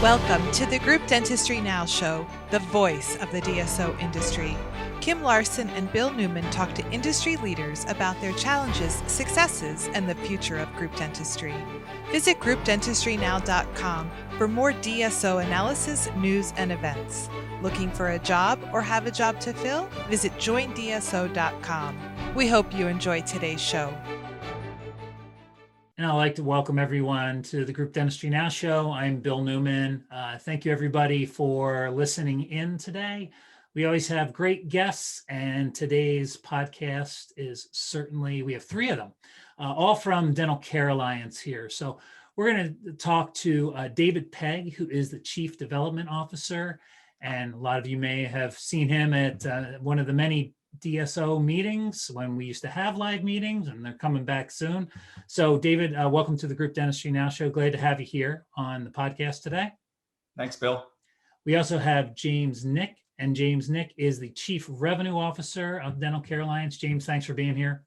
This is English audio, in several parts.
Welcome to the Group Dentistry Now Show, the voice of the DSO industry. Kim Larson and Bill Newman talk to industry leaders about their challenges, successes, and the future of group dentistry. Visit groupdentistrynow.com for more DSO analysis, news, and events. Looking for a job or have a job to fill? Visit joindso.com. We hope you enjoy today's show. And I'd like to welcome everyone to the Group Dentistry Now Show. I'm Bill Newman. Thank you, everybody, for listening in today. We always have great guests, and today's podcast is certainly, we have three of them, all from Dental Care Alliance here. So we're going to talk to David Pegg, who is the Chief Development Officer. And a lot of you may have seen him at one of the many DSO meetings when we used to have live meetings, and they're coming back soon. So David, welcome to the Group Dentistry Now Show. Glad to have you here on the podcast today. Thanks, Bill. We also have James Nick, and James Nick is the Chief Revenue Officer of Dental Care Alliance. James, thanks for being here.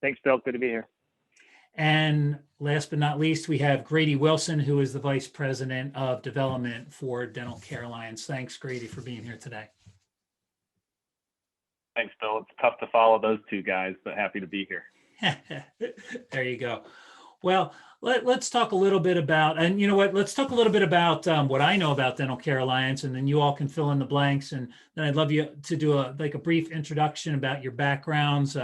Thanks, Bill. Good to be here. And last but not least, we have Grady Wilson, who is the Vice President of Development for Dental Care Alliance. Thanks, Grady, for being here today. Thanks, Bill. It's tough to follow those two guys, but happy to be here. There you go. Well, let's talk a little bit about, and you know what, let's talk a little bit about what I know about Dental Care Alliance, and then you all can fill in the blanks. And then I'd love you to do a brief introduction about your backgrounds,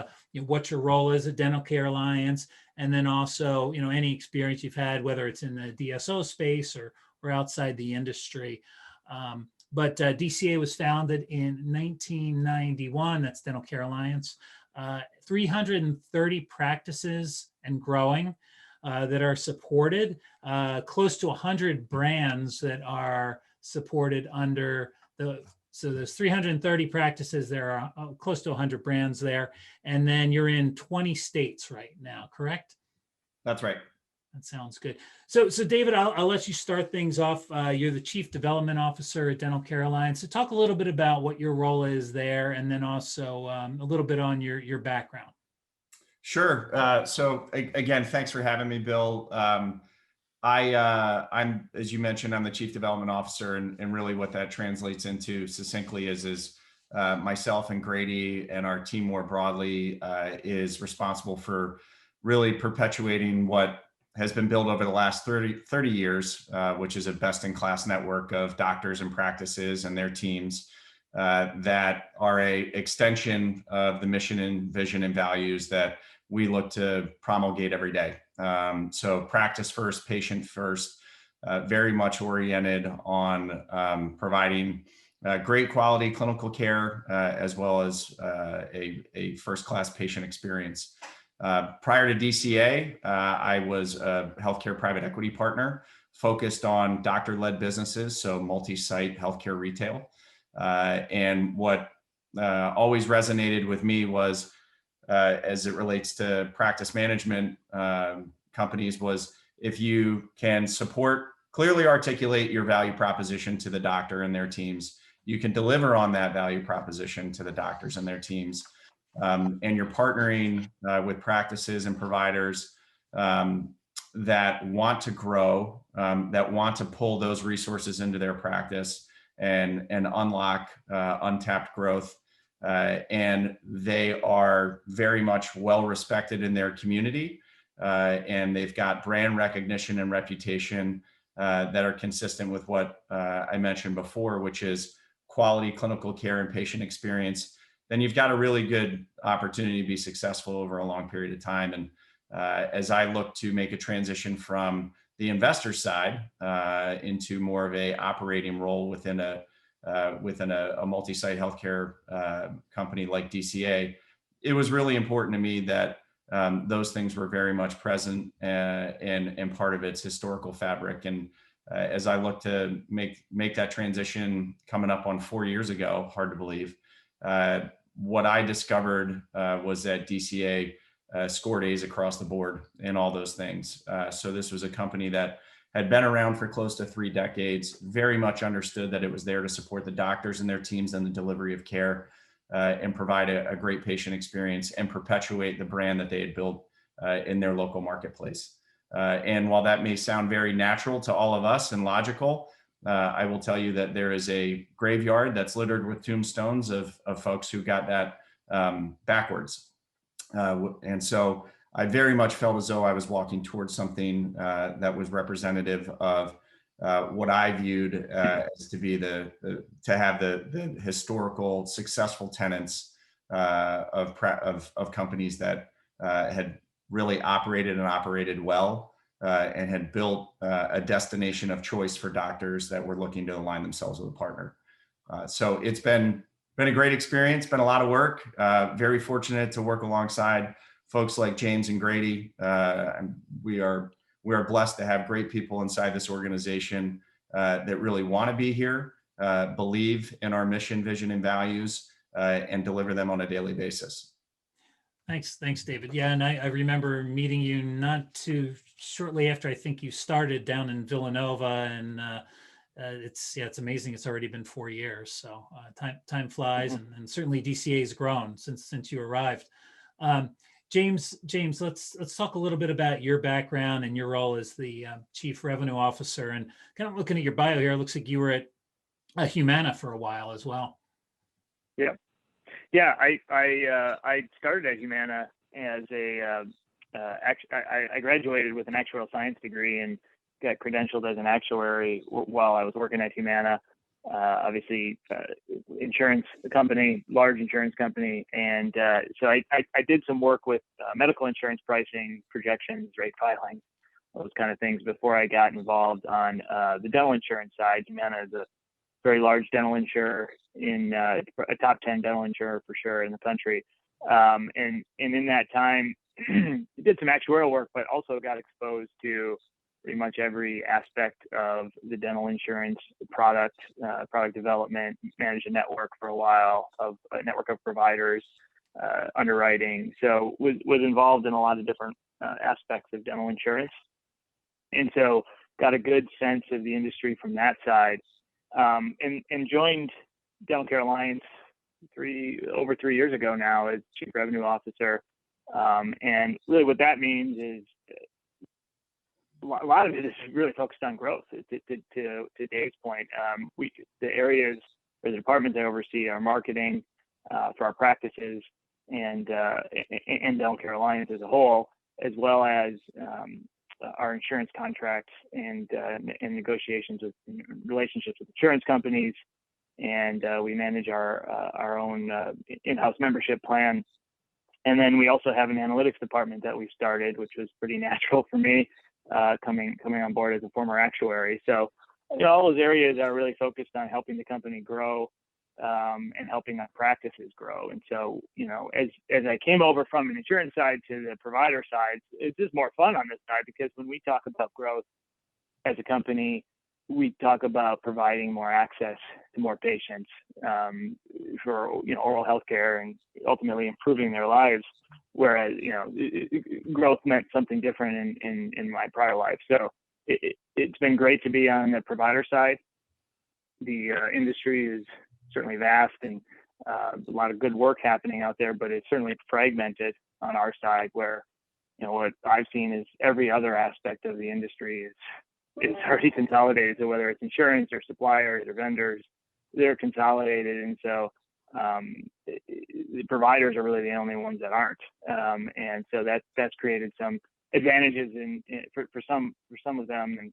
what your role is at Dental Care Alliance, and then also, any experience you've had, whether it's in the DSO space or outside the industry. But DCA was founded in 1991. That's Dental Care Alliance. 330 practices and growing that are supported. Close to 100 brands that are supported under the. So there's 330 practices. There are close to 100 brands there, and then you're in 20 states right now. Correct? That's right. That sounds good. So David, I'll let you start things off. You're the Chief Development Officer at Dental Care Alliance. So talk a little bit about what your role is there, and then also a little bit on your background. Sure. So again, thanks for having me, Bill. I'm, as you mentioned, I'm the Chief Development Officer, and really what that translates into succinctly is myself and Grady and our team more broadly is responsible for really perpetuating what has been built over the last 30 years, which is a best-in-class network of doctors and practices and their teams that are a extension of the mission and vision and values that we look to promulgate every day. So practice first, patient first, very much oriented on providing great quality clinical care as well as a first-class patient experience. Prior to DCA, I was a healthcare private equity partner focused on doctor-led businesses, so multi-site healthcare retail. And what always resonated with me was, as it relates to practice management companies, was if you can clearly articulate your value proposition to the doctor and their teams, you can deliver on that value proposition to the doctors and their teams. And you're partnering with practices and providers that want to grow, that want to pull those resources into their practice and unlock untapped growth. And they are very much well respected in their community, and they've got brand recognition and reputation that are consistent with what I mentioned before, which is quality clinical care and patient experience. Then you've got a really good opportunity to be successful over a long period of time. And as I look to make a transition from the investor side into more of a operating role within a multi-site healthcare company like DCA, it was really important to me that those things were very much present and part of its historical fabric. And as I look to make that transition coming up on 4 years ago, hard to believe, what I discovered was that DCA scored A's across the board in all those things. So this was a company that had been around for close to 3 decades, very much understood that it was there to support the doctors and their teams in the delivery of care and provide a great patient experience and perpetuate the brand that they had built in their local marketplace. And while that may sound very natural to all of us and logical, I will tell you that there is a graveyard that's littered with tombstones of folks who got that backwards. And so I very much felt as though I was walking towards something that was representative of what I viewed as to be to have the historical successful tenets of companies that had really operated well and had built a destination of choice for doctors that were looking to align themselves with a partner. So it's been a great experience, been a lot of work. Very fortunate to work alongside folks like James and Grady. We are blessed to have great people inside this organization that really want to be here, believe in our mission, vision, and values, and deliver them on a daily basis. Thanks, David. Yeah, and I remember meeting you not too shortly after I think you started down in Villanova, and it's amazing. It's already been 4 years, so time flies, and certainly DCA has grown since you arrived. James, let's talk a little bit about your background and your role as the Chief Revenue Officer. And kind of looking at your bio here, it looks like you were at Humana for a while as well. Yeah, I started at Humana as I graduated with an actuarial science degree and got credentialed as an actuary while I was working at Humana. Obviously, insurance company, large insurance company, and so I did some work with medical insurance pricing, projections, rate filing, those kind of things before I got involved on the dental insurance side. Humana is a very large dental insurer, in a top 10 dental insurer for sure in the country. And in that time, did some actuarial work, but also got exposed to pretty much every aspect of the dental insurance product development, managed a network for a while, of a network of providers, underwriting. So was involved in a lot of different aspects of dental insurance. And so got a good sense of the industry from that side. And joined Dental Care Alliance over 3 years ago now as Chief Revenue Officer. And really what that means is a lot of it is really focused on growth. To Dave's point, the areas or the departments I oversee are marketing for our practices and Dental Care Alliance as a whole, as well as our insurance contracts and negotiations with relationships with insurance companies, and we manage our own in-house membership plan. And then we also have an analytics department that we started, which was pretty natural for me coming on board as a former actuary. So all those areas are really focused on helping the company grow and helping our practices grow. And so, as I came over from an insurance side to the provider side, it's just more fun on this side, because when we talk about growth as a company, we talk about providing more access to more patients for oral health care and ultimately improving their lives. Whereas growth meant something different in my prior life. So it's been great to be on the provider side. The industry is certainly vast and a lot of good work happening out there, but it's certainly fragmented on our side, where what I've seen is every other aspect of the industry is already consolidated. So whether it's insurance or suppliers or vendors, they're consolidated, and so the providers are really the only ones that aren't. And so that's created some advantages for some of them,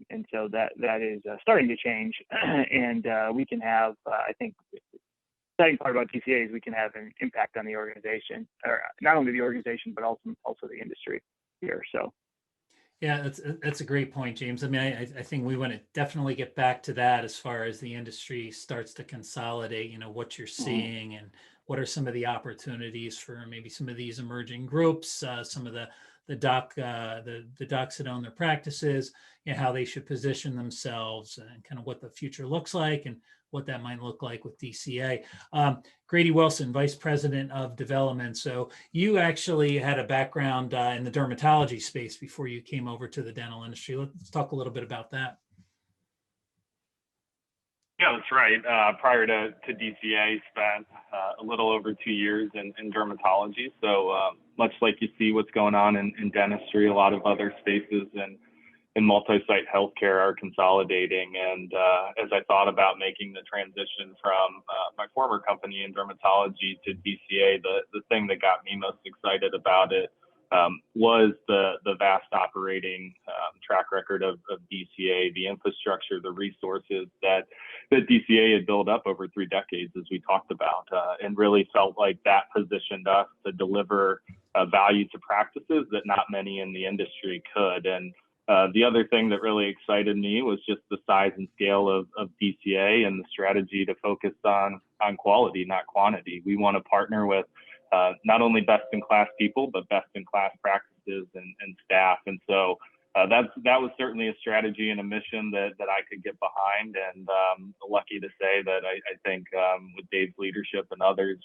and so that is starting to change. And we can have, I think, the exciting part about DCA is we can have an impact on the organization, or not only the organization, but also the industry here. So. Yeah, that's a great point, James. I mean, I think we want to definitely get back to that as far as the industry starts to consolidate, what you're seeing and what are some of the opportunities for maybe some of these emerging groups, some of the docs that own their practices, how they should position themselves and kind of what the future looks like and what that might look like with DCA. Grady Wilson, Vice President of Development. So you actually had a background in the dermatology space before you came over to the dental industry. Let's talk a little bit about that. Yeah, that's right. Prior to DCA, spent a little over 2 years in dermatology. So much like you see what's going on in dentistry, a lot of other spaces in multi-site healthcare are consolidating. And as I thought about making the transition from my former company in dermatology to DCA, the thing that got me most excited about it was the vast operating track record of DCA, the infrastructure, the resources that DCA had built up over 3 decades, as we talked about, and really felt like that positioned us to deliver value to practices that not many in the industry could. And the other thing that really excited me was just the size and scale of DCA and the strategy to focus on quality, not quantity. We want to partner with not only best-in-class people, but best-in-class practices and staff. And so that was certainly a strategy and a mission that I could get behind. And lucky to say that I think with Dave's leadership and others,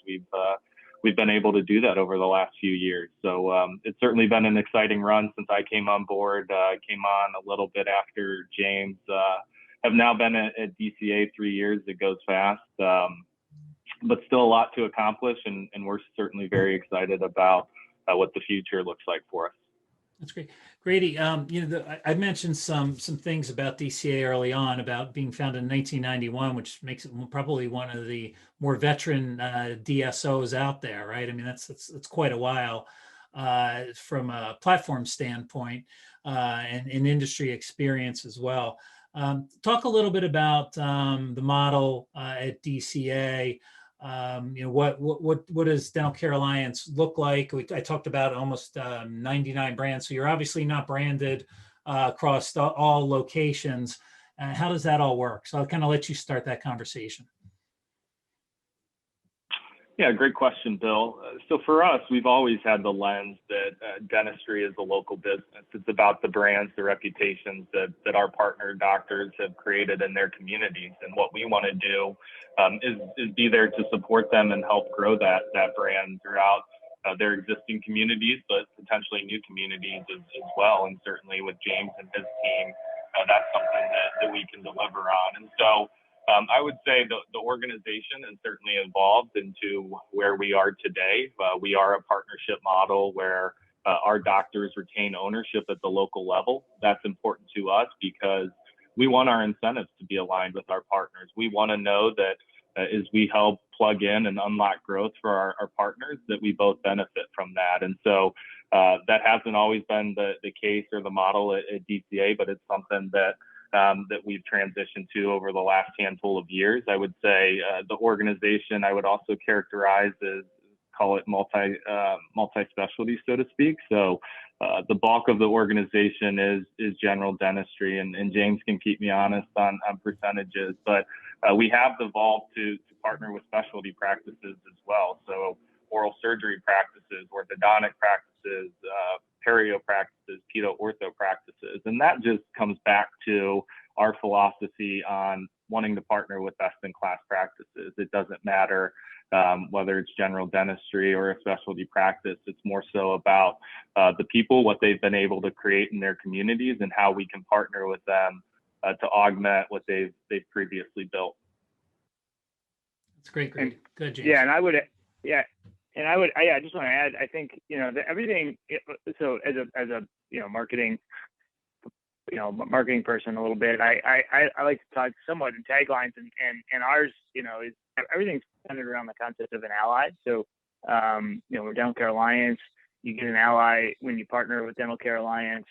we've been able to do that over the last few years. So it's certainly been an exciting run since I came on board. Came on a little bit after James. Have now been at DCA 3 years. It goes fast. But still a lot to accomplish, and we're certainly very excited about what the future looks like for us. That's great. Grady, I mentioned some things about DCA early on about being founded in 1991, which makes it probably one of the more veteran DSOs out there, right? I mean, that's quite a while from a platform standpoint and industry experience as well. Talk a little bit about the model at DCA. What does Dental Care Alliance look like? I talked about almost 99 brands. So you're obviously not branded across all locations. How does that all work? So I'll kind of let you start that conversation. Yeah, great question, Bill. So for us, we've always had the lens that dentistry is a local business. It's about the brands, the reputations that our partner doctors have created in their communities. And what we want to do is be there to support them and help grow that brand throughout their existing communities, but potentially new communities as well. And certainly with James and his team, that's something that we can deliver on. And so I would say the organization has certainly evolved into where we are today. We are a partnership model where our doctors retain ownership at the local level. That's important to us because we want our incentives to be aligned with our partners. We want to know that as we help plug in and unlock growth for our partners, that we both benefit from that. And so that hasn't always been the case or the model at DCA, but it's something that we've transitioned to over the last handful of years. I would say the organization I would also characterize as, call it multi-specialty, so to speak. So the bulk of the organization is general dentistry, and James can keep me honest on percentages, but we have evolved to partner with specialty practices as well. So oral surgery practices, orthodontic practices, perio practices, pedo-ortho practices. And that just comes back to our philosophy on wanting to partner with best-in-class practices. It doesn't matter whether it's general dentistry or a specialty practice. It's more so about the people, what they've been able to create in their communities, and how we can partner with them to augment what they've previously built. That's great. Good, James. Yeah, and I just want to add, I think, that everything, so as a marketing person a little bit, I like to talk somewhat in taglines, and ours, is everything's centered around the concept of an ally. So, we're Dental Care Alliance. You get an ally when you partner with Dental Care Alliance.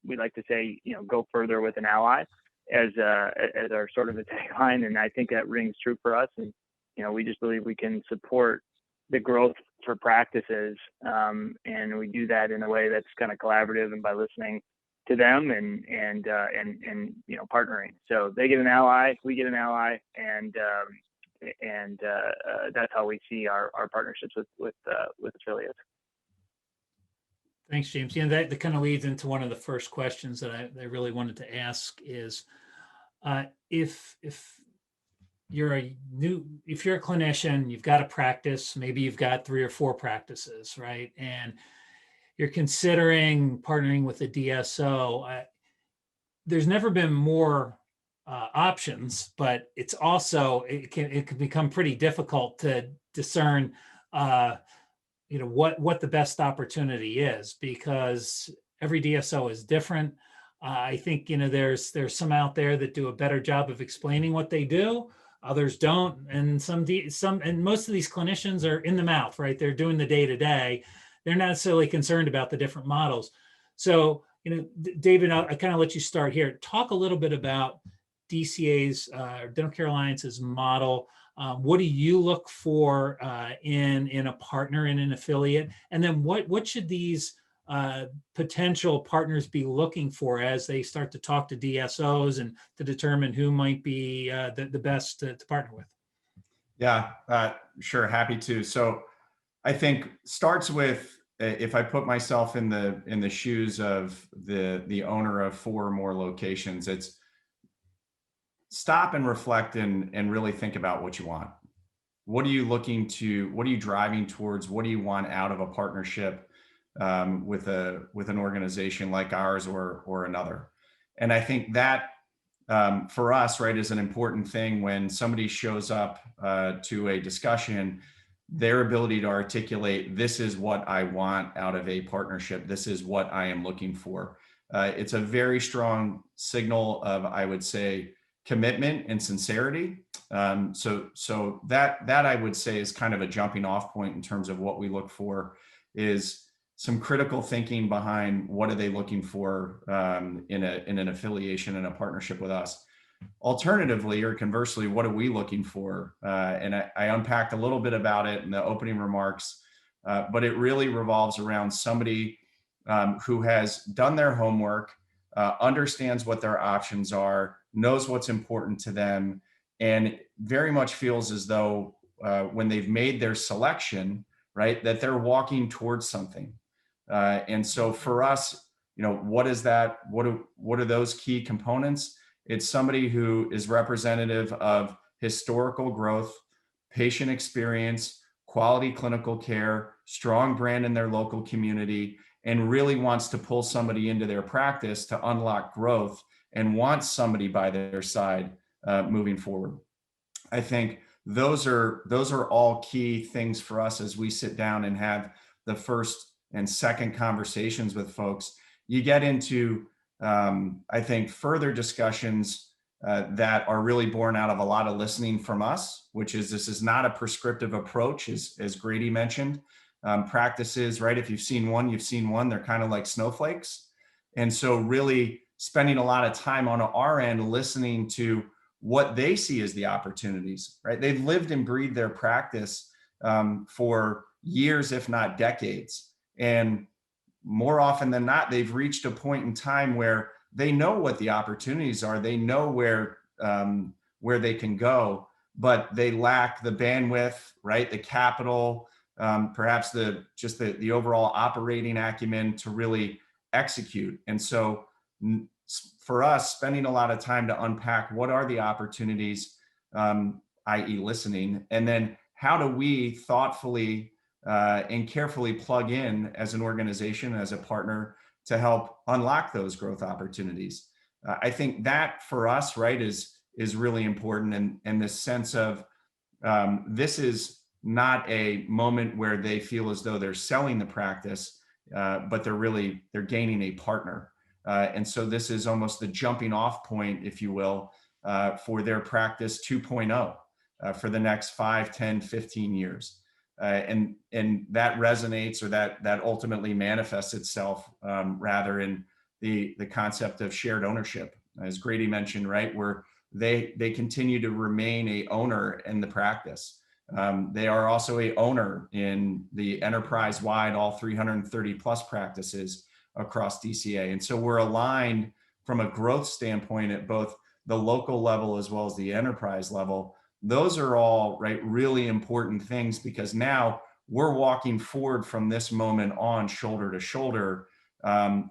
We like to say, go further with an ally as our sort of a tagline, and I think that rings true for us. And we just believe we can support the growth for practices, and we do that in a way that's kind of collaborative and by listening to them and partnering. So they get an ally, we get an ally, and that's how we see our partnerships with affiliates. Thanks, James. Yeah, that kind of leads into one of the first questions that I really wanted to ask is, if you're a clinician, you've got a practice, maybe you've got 3 or 4 practices, right? And you're considering partnering with a DSO. There's never been more options, but it's also, it can become pretty difficult to discern, what the best opportunity is, because every DSO is different. I think, there's some out there that do a better job of explaining what they do. Others don't. And and most of these clinicians are in the mouth, right? They're doing the day to day. They're not necessarily concerned about the different models. So, David, I kind of let you start here. Talk a little bit about DCA's, Dental Care Alliance's model. What do you look for in a partner, in an affiliate? And then what should these potential partners be looking for as they start to talk to DSOs and to determine who might be the best to partner with? Yeah, sure. Happy to. So I think starts with, if I put myself in the shoes of the owner of 4 or more locations, it's stop and reflect and really think about what you want. What are you looking to, what are you driving towards? What do you want out of a partnership with an organization like ours or another? And I think that for us, right, is an important thing when somebody shows up to a discussion, their ability to articulate, this is what I want out of a partnership. This is what I am looking for. It's a very strong signal of, I would say, commitment and sincerity. So that I would say is kind of a jumping off point in terms of what we look for, is some critical thinking behind what are they looking for in an affiliation and a partnership with us. Alternatively, or conversely, what are we looking for? And I unpacked a little bit about it in the opening remarks, but it really revolves around somebody who has done their homework, understands what their options are, knows what's important to them, and very much feels as though when they've made their selection, right, that they're walking towards something. And so for us, what is that? What are those key components? It's somebody who is representative of historical growth, patient experience, quality clinical care, strong brand in their local community, and really wants to pull somebody into their practice to unlock growth and wants somebody by their side moving forward. I think those are all key things for us as we sit down and have the first and second conversations with folks. You get into, I think, further discussions that are really born out of a lot of listening from us, which is, this is not a prescriptive approach, as Grady mentioned. Practices, right? If you've seen one, you've seen one. They're kind of like snowflakes. And so really spending a lot of time on our end, listening to what they see as the opportunities, right? They've lived and breathed their practice for years, if not decades. And more often than not, they've reached a point in time where they know what the opportunities are. They know where they can go, but they lack the bandwidth, right? The capital, perhaps the overall operating acumen to really execute. And so for us, spending a lot of time to unpack what are the opportunities, i.e. listening, and then how do we thoughtfully and carefully plug in as an organization, as a partner, to help unlock those growth opportunities. I think that for us, right, is really important. And this sense of this is not a moment where they feel as though they're selling the practice, but they're gaining a partner. And so this is almost the jumping off point, if you will, for their practice 2.0 for the next 5, 10, 15 years. And that resonates, or that ultimately manifests itself rather in the concept of shared ownership, as Grady mentioned, right, where they continue to remain a owner in the practice. They are also a owner in the enterprise-wide, all 330 plus practices across DCA. And so we're aligned from a growth standpoint at both the local level as well as the enterprise level. Those are all, right, really important things, because now we're walking forward from this moment on, shoulder to shoulder,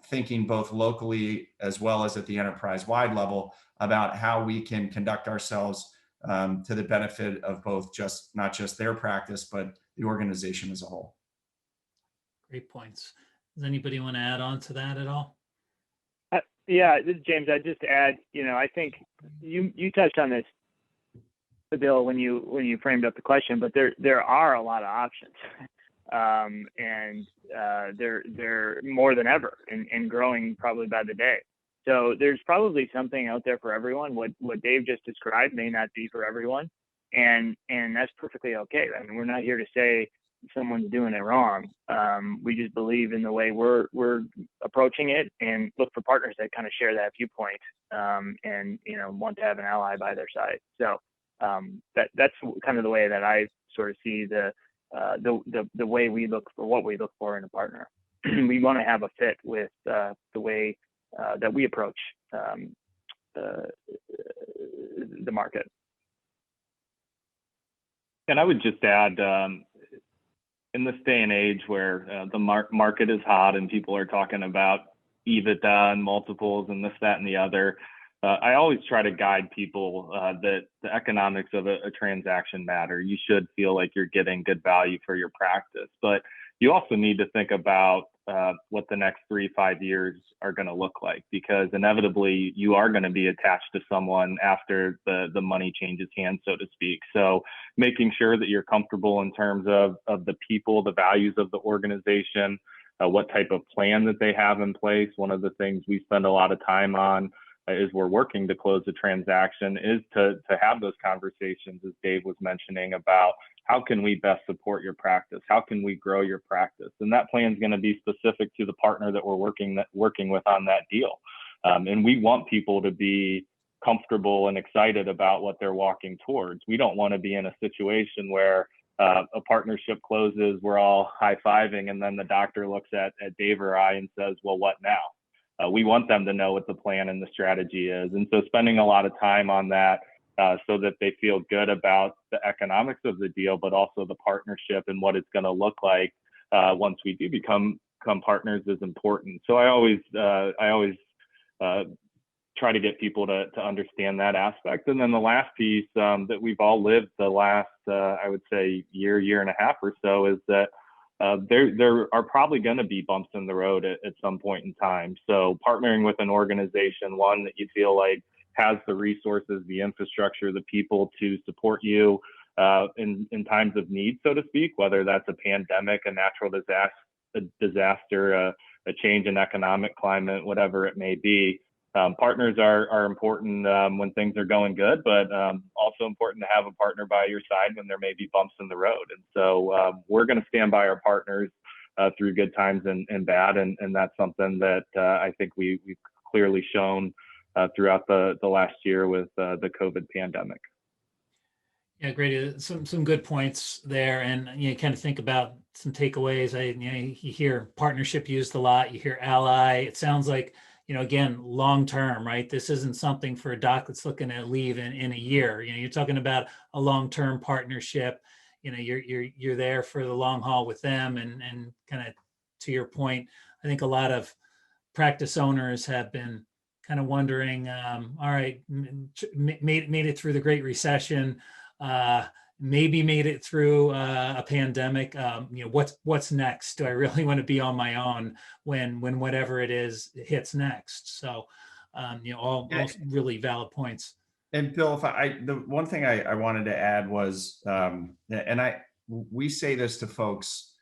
thinking both locally as well as at the enterprise-wide level about how we can conduct ourselves to the benefit of both not just their practice, but the organization as a whole. Great points. Does anybody want to add on to that at all? Yeah, this is James. I'd just add, I think you touched on this, Bill, when you framed up the question, but there are a lot of options, and they're more than ever and growing probably by the day. So there's probably something out there for everyone. What Dave just described may not be for everyone, and that's perfectly okay. I mean, we're not here to say someone's doing it wrong. We just believe in the way we're approaching it and look for partners that kind of share that viewpoint, and want to have an ally by their side. So that's kind of the way that I sort of see the way we look for what we look for in a partner. We want to have a fit with the way that we approach the market. And I would just add, in this day and age where the market is hot and people are talking about EBITDA and multiples and this, that, and the other, I always try to guide people that the economics of a transaction matter. You should feel like you're getting good value for your practice, but you also need to think about what the next 3-5 years are going to look like, because inevitably you are going to be attached to someone after the money changes hands, so to speak. So making sure that you're comfortable in terms of the people, the values of the organization, what type of plan that they have in place. One of the things we spend a lot of time on is we're working to close the transaction is to have those conversations, as Dave was mentioning, about how can we best support your practice? How can we grow your practice? And that plan is going to be specific to the partner that we're working with on that deal. And we want people to be comfortable and excited about what they're walking towards. We don't want to be in a situation where a partnership closes, we're all high-fiving, and then the doctor looks at Dave or I and says, well, what now? We want them to know what the plan and the strategy is. And so spending a lot of time on that so that they feel good about the economics of the deal, but also the partnership and what it's going to look like once we do become partners is important. So I always try to get people to understand that aspect. And then the last piece that we've all lived the last, I would say, year and a half or so is that there are probably going to be bumps in the road at some point in time. So partnering with an organization, one that you feel like has the resources, the infrastructure, the people to support you in times of need, so to speak, whether that's a pandemic, a natural disaster, a change in economic climate, whatever it may be. Partners are important when things are going good, but also important to have a partner by your side when there may be bumps in the road. And so we're going to stand by our partners through good times and bad. And that's something that I think we've clearly shown throughout the last year with the COVID pandemic. Yeah, Grady, some good points there, and you kind of think about some takeaways. You hear partnership used a lot. You hear ally. It sounds like, again, long term, right? This isn't something for a doc that's looking at leave in a year. You're talking about a long term partnership. You're there for the long haul with them, and kind of to your point, I think a lot of practice owners have been kind of wondering, all right, made it through the Great Recession, maybe made it through a pandemic. What's next? Do I really want to be on my own when whatever it is hits next? So, all really valid points. And Bill, the one thing I wanted to add was, we say this to folks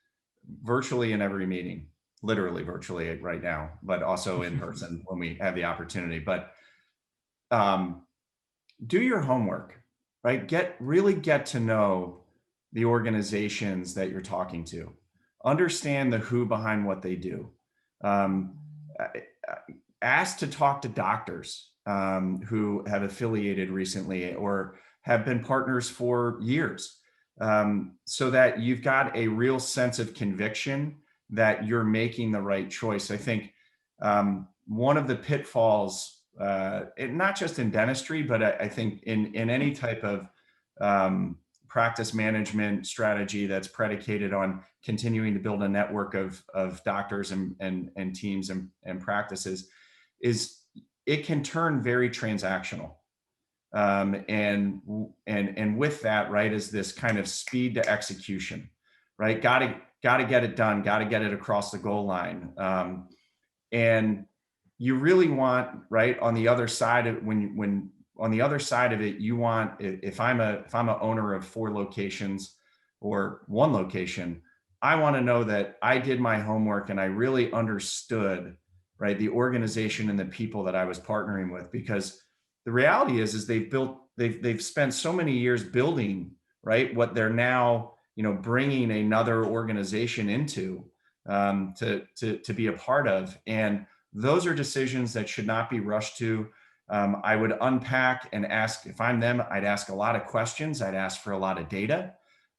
virtually in every meeting, literally virtually right now, but also in person when we have the opportunity. But do your homework, right? Really get to know the organizations that you're talking to. Understand the who behind what they do. Ask to talk to doctors who have affiliated recently or have been partners for years, so that you've got a real sense of conviction that you're making the right choice. I think one of the pitfalls, not just in dentistry, but I think in any type of practice management strategy that's predicated on continuing to build a network of doctors and teams and practices, is it can turn very transactional. And with that, right, is this kind of speed to execution, right? Got to get it done, got to get it across the goal line. And you really want, right, on the other side of when on the other side of it, you want, if I'm a owner of 4 locations or 1 location, I want to know that I did my homework and I really understood, right, the organization and the people that I was partnering with. Because the reality is they've spent so many years building, right, what they're now, bringing another organization into, to be a part of. And those are decisions that should not be rushed to. I would unpack and ask. If I'm them, I'd ask a lot of questions. I'd ask for a lot of data.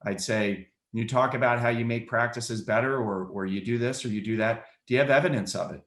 I'd say, you talk about how you make practices better, or you do this or you do that. Do you have evidence of it?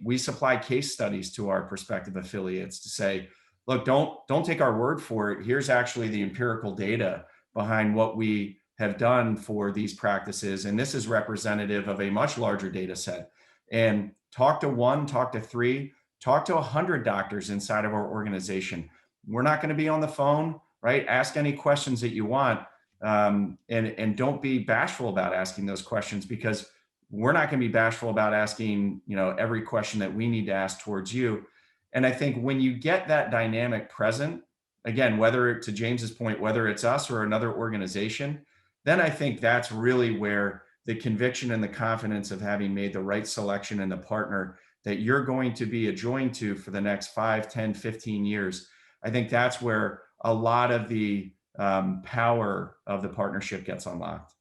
We supply case studies to our prospective affiliates to say, look, don't take our word for it. Here's actually the empirical data behind what we have done for these practices, and this is representative of a much larger data set. And talk to 1, talk to 3, talk to 100 doctors inside of our organization. We're not going to be on the phone, right? Ask any questions that you want, and don't be bashful about asking those questions, because we're not going to be bashful about asking, every question that we need to ask towards you. And I think when you get that dynamic present, again, whether, to James's point, whether it's us or another organization, then I think that's really where the conviction and the confidence of having made the right selection and the partner that you're going to be adjoined to for the next 5, 10, 15 years, I think that's where a lot of the power of the partnership gets unlocked.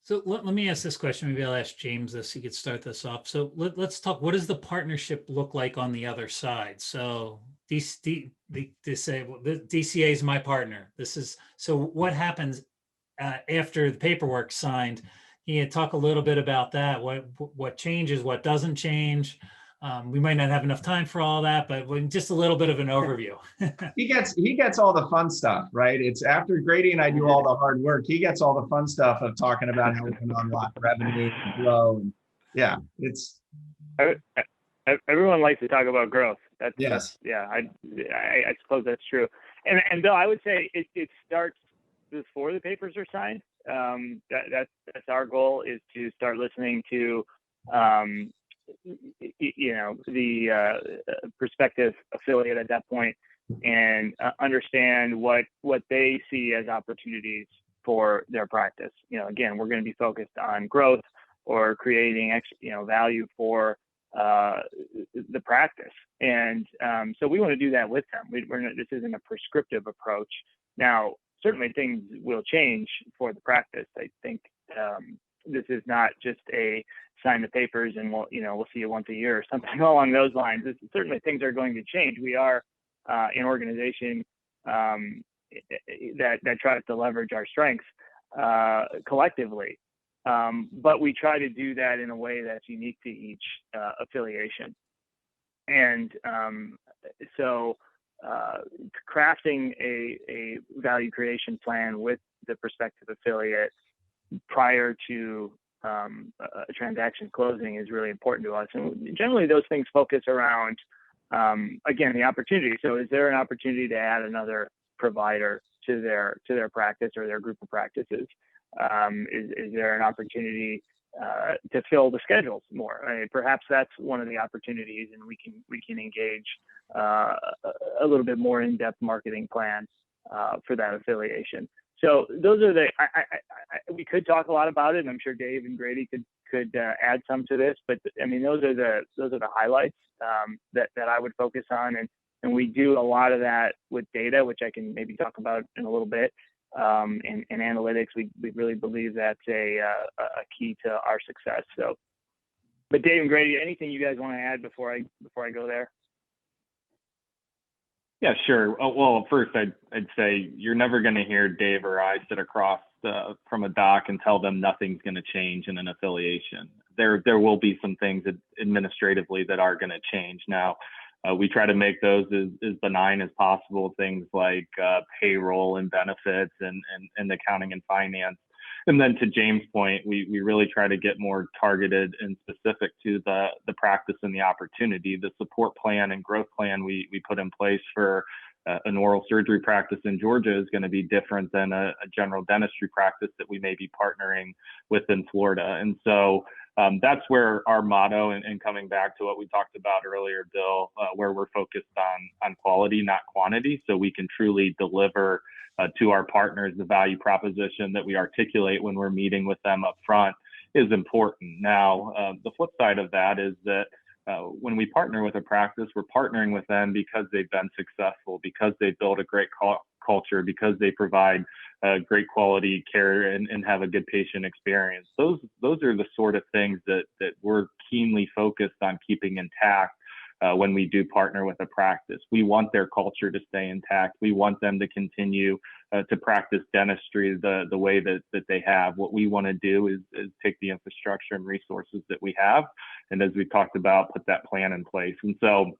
So let me ask this question. Maybe I'll ask James this. He could start this off. So let's talk. What does the partnership look like on the other side? So they say, well, the DCA is my partner. So what happens after the paperwork's signed? Can you talk a little bit about that? What changes? What doesn't change? We might not have enough time for all that, but just a little bit of an overview. He gets all the fun stuff, right? It's after Grady and I do all the hard work. He gets all the fun stuff of talking about how we can unlock revenue and grow. And yeah, it's everyone likes to talk about growth. Yes. I suppose that's true. And Bill, I would say it starts before the papers are signed. That's our goal, is to start listening to the prospective affiliate at that point, and understand what they see as opportunities for their practice. Again, we're going to be focused on growth or creating value for the practice, and so we want to do that with them. This isn't a prescriptive approach. Now, certainly things will change for the practice. I think this is not just a sign the papers and we'll see you once a year or something along those lines. Certainly things are going to change. We are an organization that tries to leverage our strengths collectively, but we try to do that in a way that's unique to each affiliation. And so crafting a value creation plan with the prospective affiliate prior to a transaction closing is really important to us. And generally those things focus around, again, the opportunity. So is there an opportunity to add another provider to their practice or their group of practices? Is there an opportunity to fill the schedules more? Perhaps that's one of the opportunities, and we can engage a little bit more in-depth marketing plan for that affiliation. So those are we could talk a lot about it, and I'm sure Dave and Grady could add some to this, but I mean, those are the highlights that I would focus on, and we do a lot of that with data, which I can maybe talk about in a little bit. And analytics, we really believe that's a key to our success. So, but Dave and Grady, anything you guys want to add before I go there? Yeah, sure. Well, first, I'd say you're never going to hear Dave or I sit across from a doc and tell them nothing's going to change in an affiliation. There will be some things administratively that are going to change. Now, we try to make those as benign as possible, things like payroll and benefits and accounting and finance. And then to James' point, we really try to get more targeted and specific to the practice and the opportunity. The support plan and growth plan we put in place for an oral surgery practice in Georgia is going to be different than a general dentistry practice that we may be partnering with in Florida. And so that's where our motto, and coming back to what we talked about earlier, Bill, where we're focused on quality, not quantity, so we can truly deliver to our partners the value proposition that we articulate when we're meeting with them up front is important. Now, the flip side of that is that when we partner with a practice, we're partnering with them because they've been successful, because they've built a great culture, because they provide great quality care and have a good patient experience. Those are the sort of things that we're keenly focused on keeping intact when we do partner with a practice. We want their culture to stay intact. We want them to continue to practice dentistry the way that they have. What we want to do is take the infrastructure and resources that we have, and as we talked about, put that plan in place. And so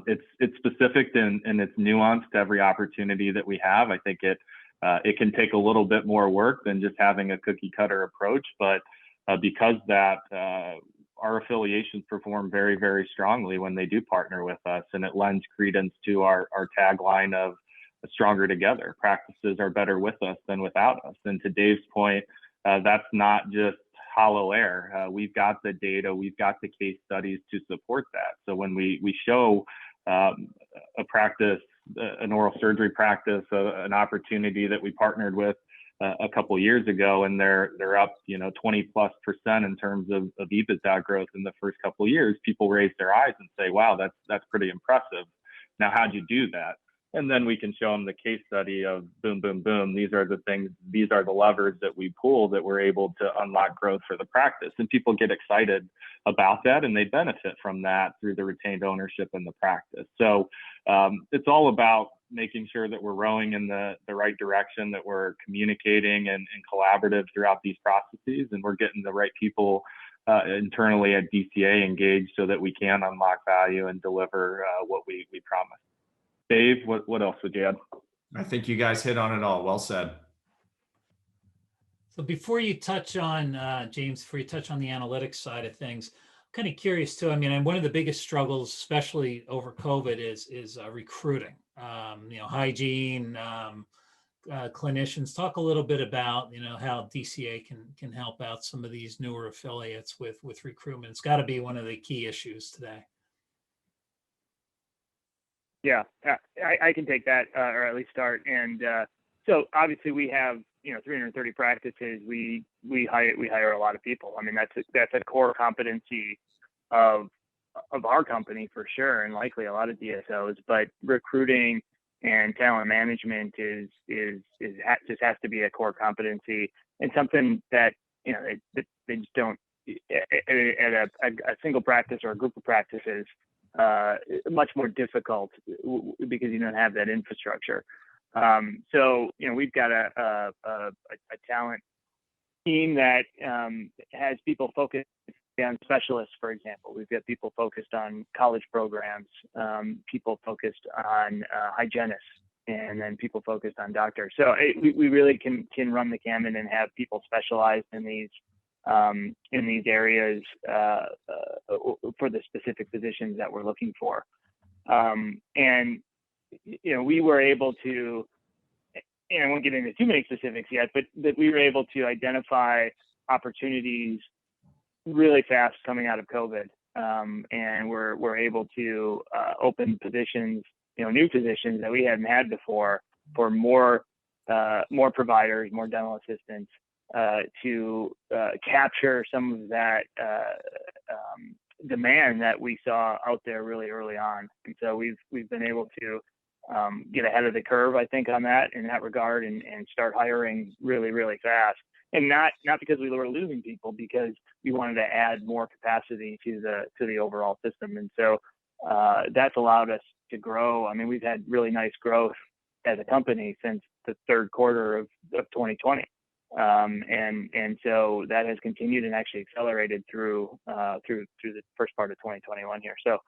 it's specific and it's nuanced to every opportunity that we have. I think it can take a little bit more work than just having a cookie cutter approach, but because that our affiliations perform very, very strongly when they do partner with us, and it lends credence to our tagline of stronger together. Practices are better with us than without us. And to Dave's point, that's not just hollow air. We've got the data, we've got the case studies to support that. So when we show a practice, an oral surgery practice, an opportunity that we partnered with a couple of years ago, and they're up 20+% in terms of EBITDA growth in the first couple of years, people raise their eyes and say, wow, that's pretty impressive. Now, how'd you do that? And then we can show them the case study of boom, boom, boom. These are the things, these are the levers that we pull that we're able to unlock growth for the practice. And people get excited about that, and they benefit from that through the retained ownership in the practice. So it's all about making sure that we're rowing in the right direction, that we're communicating and collaborative throughout these processes, and we're getting the right people internally at DCA engaged so that we can unlock value and deliver what we promise. Dave, what else would you add? I think you guys hit on it all. Well said. So before you touch on, James, before you touch on the analytics side of things, I'm kind of curious too. I mean, one of the biggest struggles, especially over COVID, is recruiting. Hygiene, clinicians. Talk a little bit about how DCA can help out some of these newer affiliates with recruitment. It's got to be one of the key issues today. Yeah, I can take that, or at least start. And so obviously we have 330 practices. We hire a lot of people. I mean, that's a core competency of our company for sure, and likely a lot of DSOs. But recruiting and talent management just has to be a core competency, and something that they just don't at a single practice or a group of practices. Much more difficult because you don't have that infrastructure. So we've got a talent team that has people focused on specialists, for example. We've got people focused on college programs, people focused on hygienists, and then people focused on doctors. So we really can run the gamut and have people specialized in these areas for the specific positions that we're looking for. And we were able to, and I won't get into too many specifics yet, but that we were able to identify opportunities really fast coming out of COVID. And we're able to open positions, new positions that we hadn't had before for more providers, more dental assistants, to capture some of that demand that we saw out there really early on. And so we've been able to get ahead of the curve, I think, on that in that regard, and start hiring really, really fast. And not because we were losing people, because we wanted to add more capacity to the overall system. And so that's allowed us to grow. I mean, we've had really nice growth as a company since the third quarter of 2020. And so that has continued and actually accelerated through the first part of 2021 here. So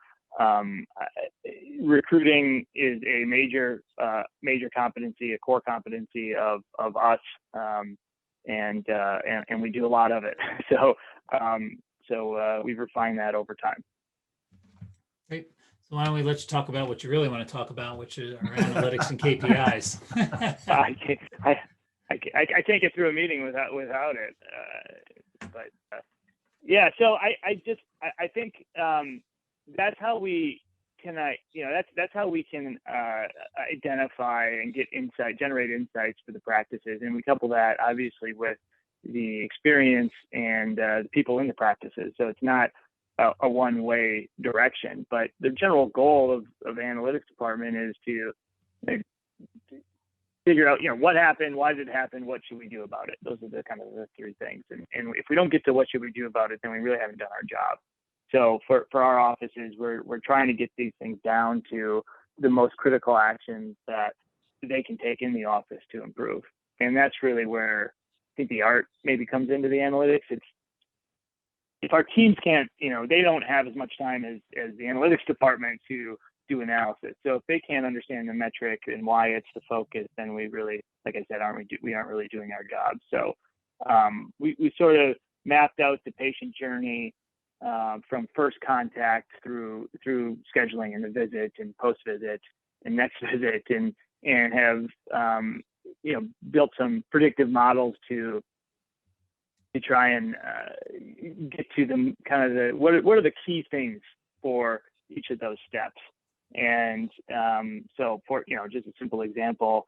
recruiting is a major competency, a core competency of us, and we do a lot of it. So we've refined that over time. Great. So why don't we let you talk about what you really want to talk about, which is our analytics and KPIs. I can't get through a meeting without it. But Yeah, so I think that's how we can that's how we can identify and generate insights for the practices, and we couple that obviously with the experience and the people in the practices. So it's not a one-way direction, but the general goal of the analytics department is to figure out, what happened, why did it happen, what should we do about it? Those are the kind of the three things. And if we don't get to what should we do about it, then we really haven't done our job. So for our offices, we're trying to get these things down to the most critical actions that they can take in the office to improve. And that's really where I think the art maybe comes into the analytics. It's if our teams can't, they don't have as much time as the analytics department to do analysis. So if they can't understand the metric and why it's the focus, then we really, like I said, we aren't really doing our job. So we sort of mapped out the patient journey from first contact through scheduling and the visit and post visit and next visit, and have built some predictive models to try and get to the kind of what are the key things for each of those steps. And so for just a simple example,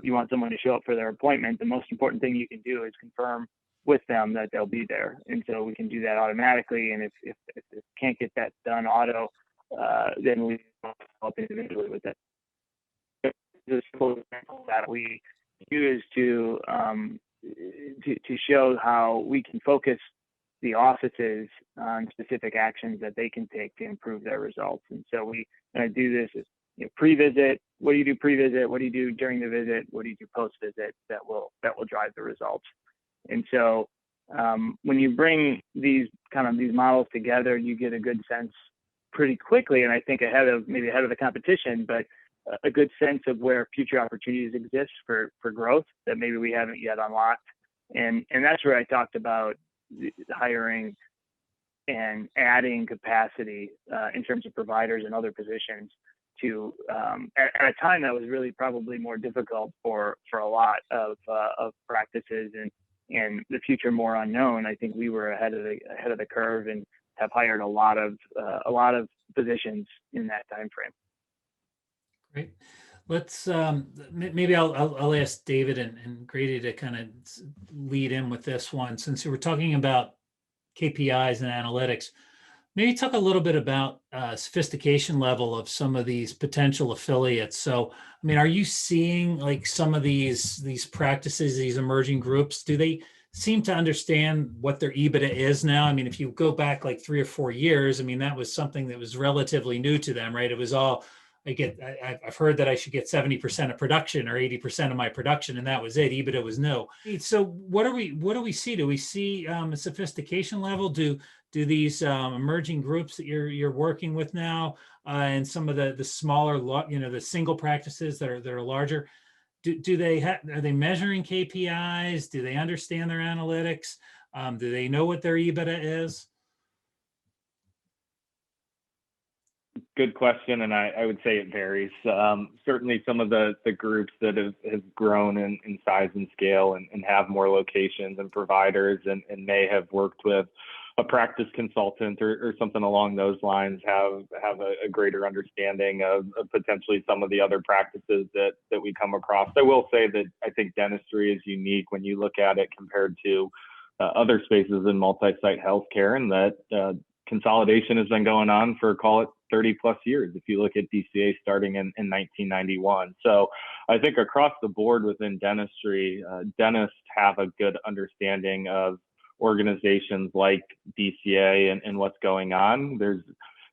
you want someone to show up for their appointment, the most important thing you can do is confirm with them that they'll be there. And so we can do that automatically. And if can't get that done auto, then we help individually with that. The simple example that we use to show how we can focus the offices on specific actions that they can take to improve their results. And so we do this as pre-visit. What do you do pre-visit? What do you do during the visit? What do you do post-visit? That will drive the results. And so when you bring these models together, you get a good sense pretty quickly, and I think ahead of the competition, but a good sense of where future opportunities exist for growth that maybe we haven't yet unlocked. And that's where I talked about hiring and adding capacity in terms of providers and other positions to at a time that was really probably more difficult for a lot of practices and the future more unknown. I think we were ahead of the curve and have hired a lot of positions in that time frame. Great. Let's maybe I'll ask David and Grady to kind of lead in with this one, since we were talking about KPIs and analytics. Maybe talk a little bit about sophistication level of some of these potential affiliates. So, I mean, are you seeing like some of these practices, these emerging groups, do they seem to understand what their EBITDA is now? I mean, if you go back like 3 or 4 years, I mean, that was something that was relatively new to them, right? It was all, I've heard that I should get 70% of production or 80% of my production, and that was it. EBITDA was no. So what do we see? Do we see a sophistication level? Do these emerging groups that you're working with now, and some of the smaller, the single practices that are larger, are they measuring KPIs? Do they understand their analytics? Do they know what their EBITDA is? Good question, and I would say it varies. Certainly some of the groups that have grown in size and scale and have more locations and providers and may have worked with a practice consultant or something along those lines have a greater understanding of potentially some of the other practices that we come across. I will say that I think dentistry is unique when you look at it compared to other spaces in multi-site healthcare, and that consolidation has been going on for, call it, 30 plus years. If you look at DCA starting in 1991. So I think across the board within dentistry, dentists have a good understanding of organizations like DCA and what's going on.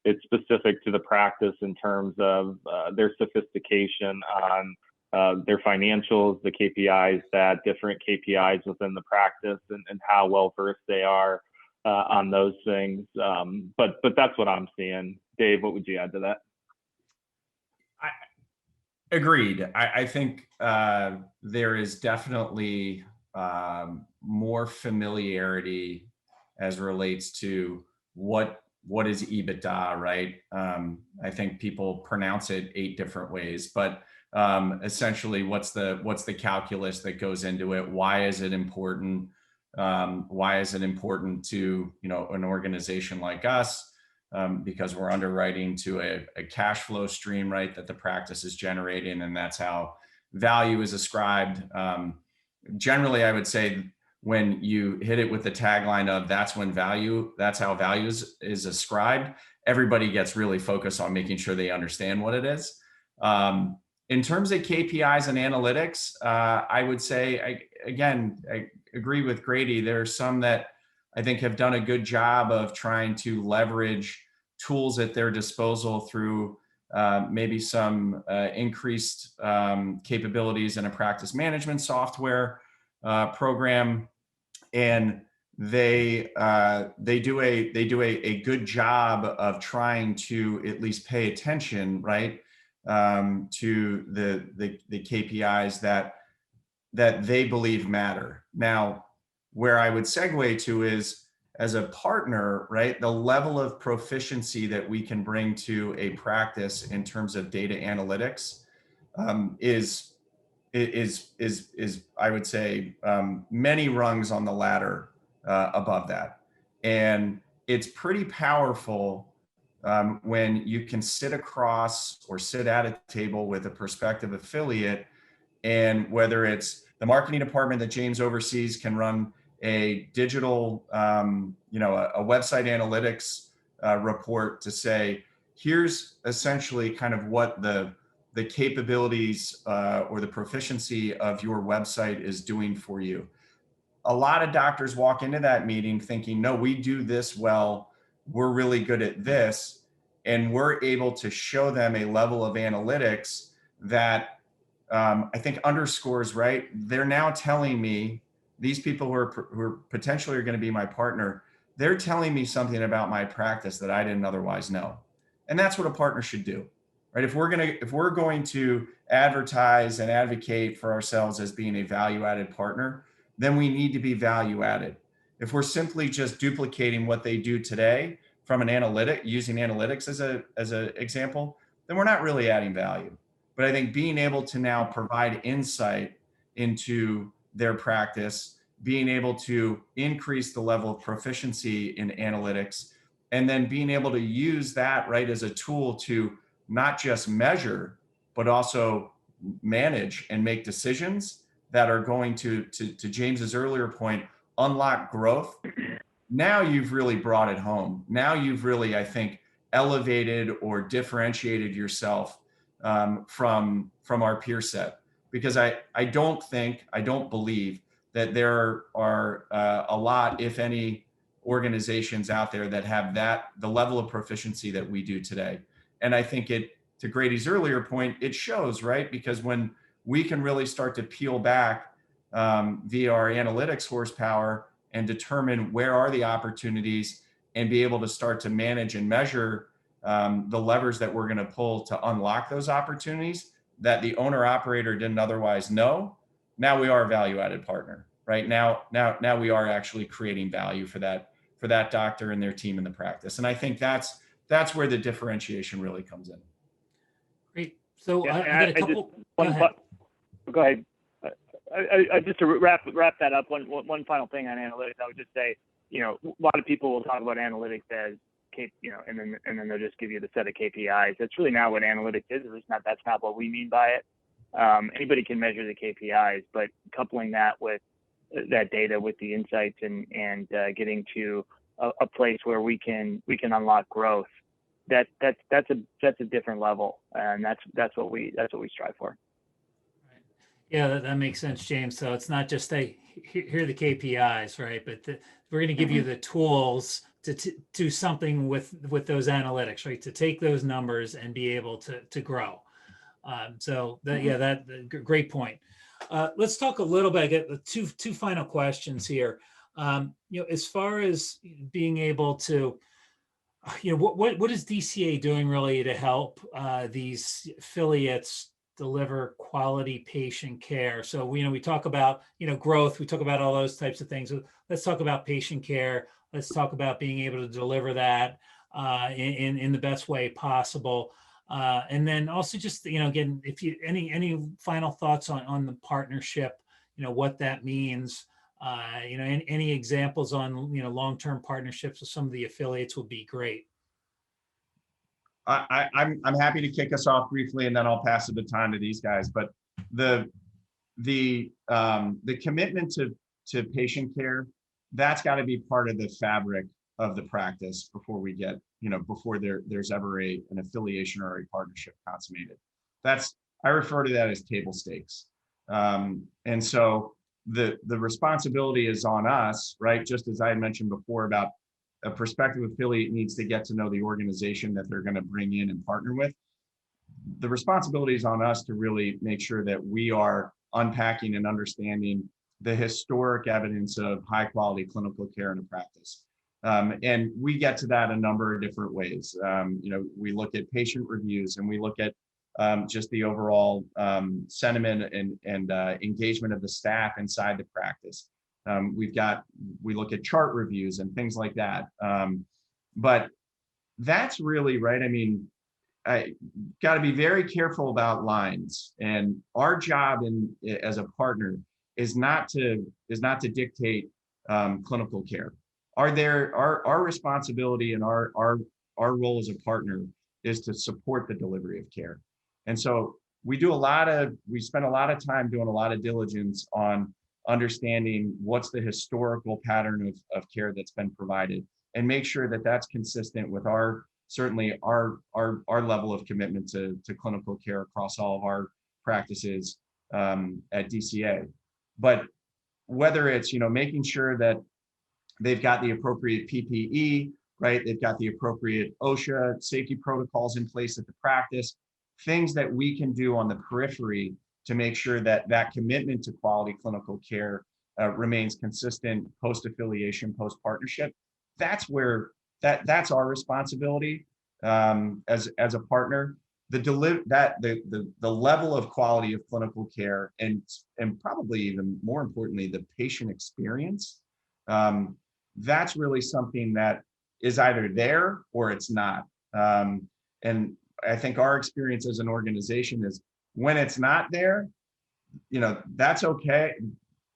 It's specific to the practice in terms of their sophistication on their financials, the KPIs, that different KPIs within the practice, and how well versed they are on those things. But that's what I'm seeing. Dave, what would you add to that? Agreed. I think there is definitely more familiarity as relates to what is EBITDA, right? I think people pronounce it 8 different ways, but essentially what's the calculus that goes into it? Why is it important? Why is it important to, an organization like us? Because we're underwriting to a cash flow stream, right, that the practice is generating, and that's how value is ascribed. Generally, I would say when you hit it with the tagline of that's how value is ascribed, everybody gets really focused on making sure they understand what it is. In terms of KPIs and analytics, I would say, I agree with Grady. There are some that I think have done a good job of trying to leverage tools at their disposal through maybe some increased capabilities in a practice management software program, and they do a good job of trying to at least pay attention, right, to the KPIs that they believe matter. Now, where I would segue to is, as a partner, right, the level of proficiency that we can bring to a practice in terms of data analytics is I would say many rungs on the ladder above that. And it's pretty powerful when you can sit across or sit at a table with a prospective affiliate, and whether it's the marketing department that James oversees can run a digital, a website analytics report to say, here's essentially kind of what the capabilities or the proficiency of your website is doing for you. A lot of doctors walk into that meeting thinking, no, we do this well, we're really good at this. And we're able to show them a level of analytics that I think underscores, right? They're now telling me, these people who are potentially going to be my partner, they're telling me something about my practice that I didn't otherwise know. And that's what a partner should do, right? If we're going to advertise and advocate for ourselves as being a value-added partner, then we need to be value-added. If we're simply just duplicating what they do today from an using analytics as an example, then we're not really adding value. But I think being able to now provide insight into their practice, being able to increase the level of proficiency in analytics, and then being able to use that, right, as a tool to not just measure, but also manage and make decisions that are going to James's earlier point, unlock growth. Now you've really brought it home. Now you've really, I think, elevated or differentiated yourself from our peer set. Because I don't believe that there are a lot, if any, organizations out there that have the level of proficiency that we do today. And I think to Grady's earlier point, it shows, right? Because when we can really start to peel back via our analytics horsepower and determine where are the opportunities and be able to start to manage and measure the levers that we're going to pull to unlock those opportunities that the owner operator didn't otherwise know. Now we are a value-added partner, right? Now we are actually creating value for that doctor and their team in the practice. And I think that's where the differentiation really comes in. Great. So Yeah, I got a couple. Go ahead. I just to wrap that up, one final thing on analytics, I would just say, a lot of people will talk about analytics as and then they'll just give you the set of KPIs. That's really not what analytics is. That's not what we mean by it. Anybody can measure the KPIs, but coupling that with that data with the insights and getting to a place where we can unlock growth, that's a different level, and that's what we strive for. Yeah, that makes sense, James. So it's not just here are the KPIs, right? But we're going to give you the tools to do something with those analytics, right? To take those numbers and be able to grow. Great point. Let's talk a little bit. I get two final questions here. As far as being able to, what is DCA doing really to help these affiliates deliver quality patient care? So we talk about growth, we talk about all those types of things. Let's talk about patient care. Let's talk about being able to deliver that in the best way possible. And then also just, again, if you any final thoughts on the partnership, what that means Any examples on, long-term partnerships with some of the affiliates would be great. I'm happy to kick us off briefly, and then I'll pass the baton to these guys. But the commitment to patient care, that's got to be part of the fabric of the practice before we get, before there's ever an affiliation or a partnership consummated. I refer to that as table stakes. And so the responsibility is on us, right? Just as I had mentioned before about a prospective affiliate needs to get to know the organization that they're going to bring in and partner with. The responsibility is on us to really make sure that we are unpacking and understanding the historic evidence of high quality clinical care in a practice. And we get to that a number of different ways. We look at patient reviews, and we look at just the overall sentiment and engagement of the staff inside the practice. We look at chart reviews and things like that. But that's really right. I mean, I got to be very careful about lines, and our job as a partner is not to dictate clinical care. Our responsibility and our role as a partner is to support the delivery of care. And so we spend a lot of time doing a lot of diligence on understanding what's the historical pattern of care that's been provided, and make sure that that's consistent with our level of commitment to clinical care across all of our practices at DCA. But whether it's, making sure that they've got the appropriate PPE, right? They've got the appropriate OSHA safety protocols in place at the practice, things that we can do on the periphery to make sure that that commitment to quality clinical care remains consistent post-affiliation, post-partnership. That's where that's our responsibility as a partner. The level of quality of clinical care and probably even more importantly, the patient experience, that's really something that is either there or it's not. And I think our experience as an organization is when it's not there, that's okay.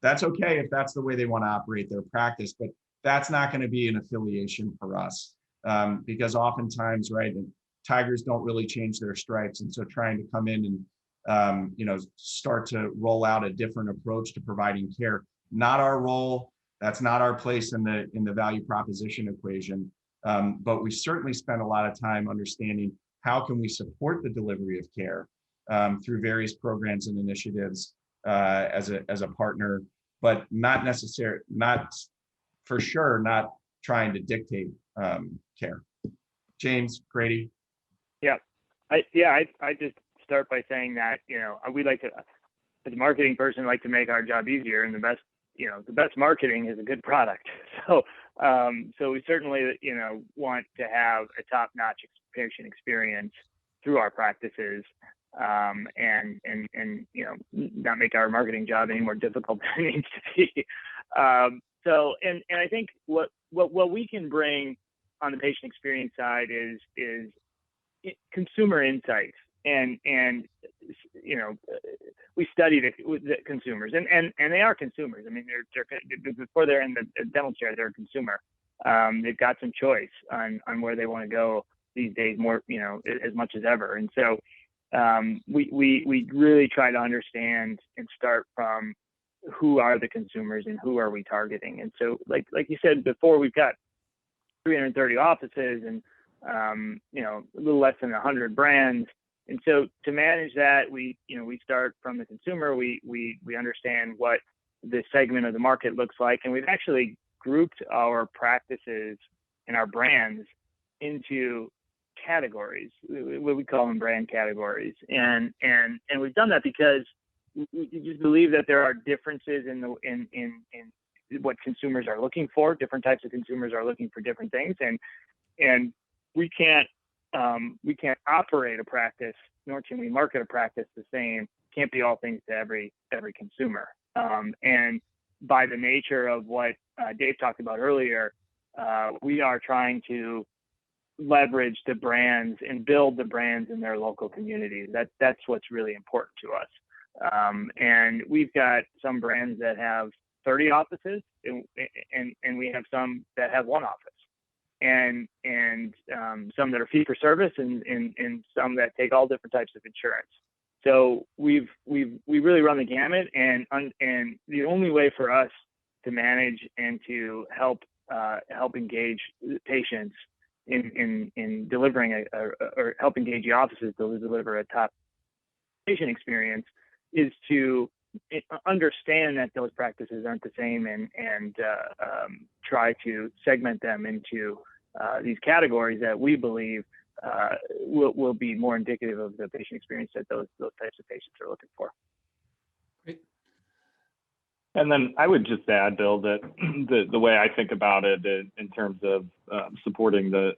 That's okay if that's the way they want to operate their practice, but that's not going to be an affiliation for us. Because oftentimes, right, tigers don't really change their stripes. And so trying to come in and, start to roll out a different approach to providing care, not our role. That's not our place in the value proposition equation. But we certainly spend a lot of time understanding how can we support the delivery of care through various programs and initiatives as a partner, but not trying to dictate care. James, Grady. Yeah, I just start by saying that we like to, as a marketing person, like to make our job easier, and the best marketing is a good product. So we certainly want to have a top-notch patient experience through our practices, and not make our marketing job any more difficult than it needs to be. So I think what we can bring on the patient experience side is consumer insights, and we study the consumers, and they are consumers. I mean, they're before they're in the dental chair, they're a consumer. They've got some choice on where they want to go these days, more as much as ever. And so we really try to understand and start from who are the consumers and who are we targeting. And so like you said before, we've got 330 offices and a little less than 100 brands. And so to manage that, we start from the consumer. We understand what the segment of the market looks like, and we've actually grouped our practices and our brands into categories. We call them brand categories, and we've done that because we just believe that there are differences in what consumers are looking for. Different types of consumers are looking for different things, and we can't operate a practice, nor can we market a practice the same. Can't be all things to every consumer. And by the nature of what Dave talked about earlier, we are trying to leverage the brands and build the brands in their local communities. That's what's really important to us. And we've got some brands that have 30 offices, and we have some that have one office, and some that are fee for service, and some that take all different types of insurance. So we really run the gamut, and the only way for us to manage and to help engage patients in delivering or help engage the offices to deliver a top patient experience is to understand that those practices aren't the same, and try to segment them into these categories that we believe will be more indicative of the patient experience that those types of patients are looking for. Great. And then I would just add, Bill, that the way I think about it in terms of supporting the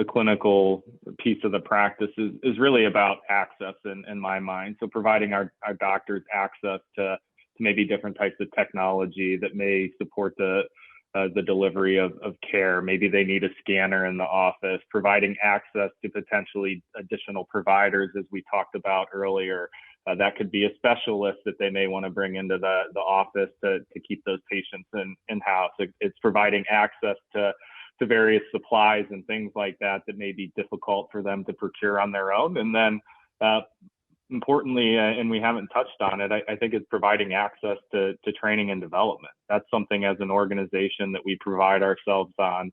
clinical piece of the practice is really about access in my mind. So providing our doctors access to maybe different types of technology that may support the delivery of care. Maybe they need a scanner in the office, providing access to potentially additional providers, as we talked about earlier. That could be a specialist that they may want to bring into the office to keep those patients in-house. It's providing access to various supplies and things like that may be difficult for them to procure on their own. And then importantly, and we haven't touched on it, I think it's providing access to training and development. That's something as an organization that we pride ourselves on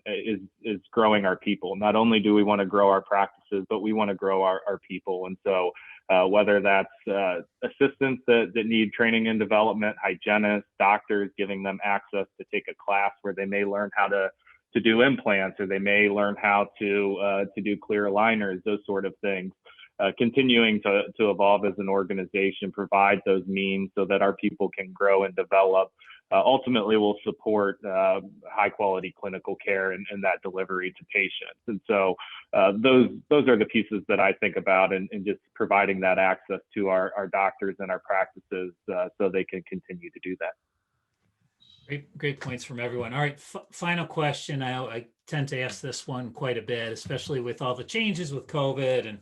is growing our people. Not only do we want to grow our practices, but we want to grow our people. And so whether that's assistants that need training and development, hygienists, doctors, giving them access to take a class where they may learn how to do implants, or they may learn how to do clear aligners, those sort of things. Continuing to evolve as an organization, provide those means so that our people can grow and develop, ultimately will support high quality clinical care and that delivery to patients. And so those are the pieces that I think about, and just providing that access to our doctors and our practices so they can continue to do that. Great points from everyone. All right, final question. I tend to ask this one quite a bit, especially with all the changes with COVID, and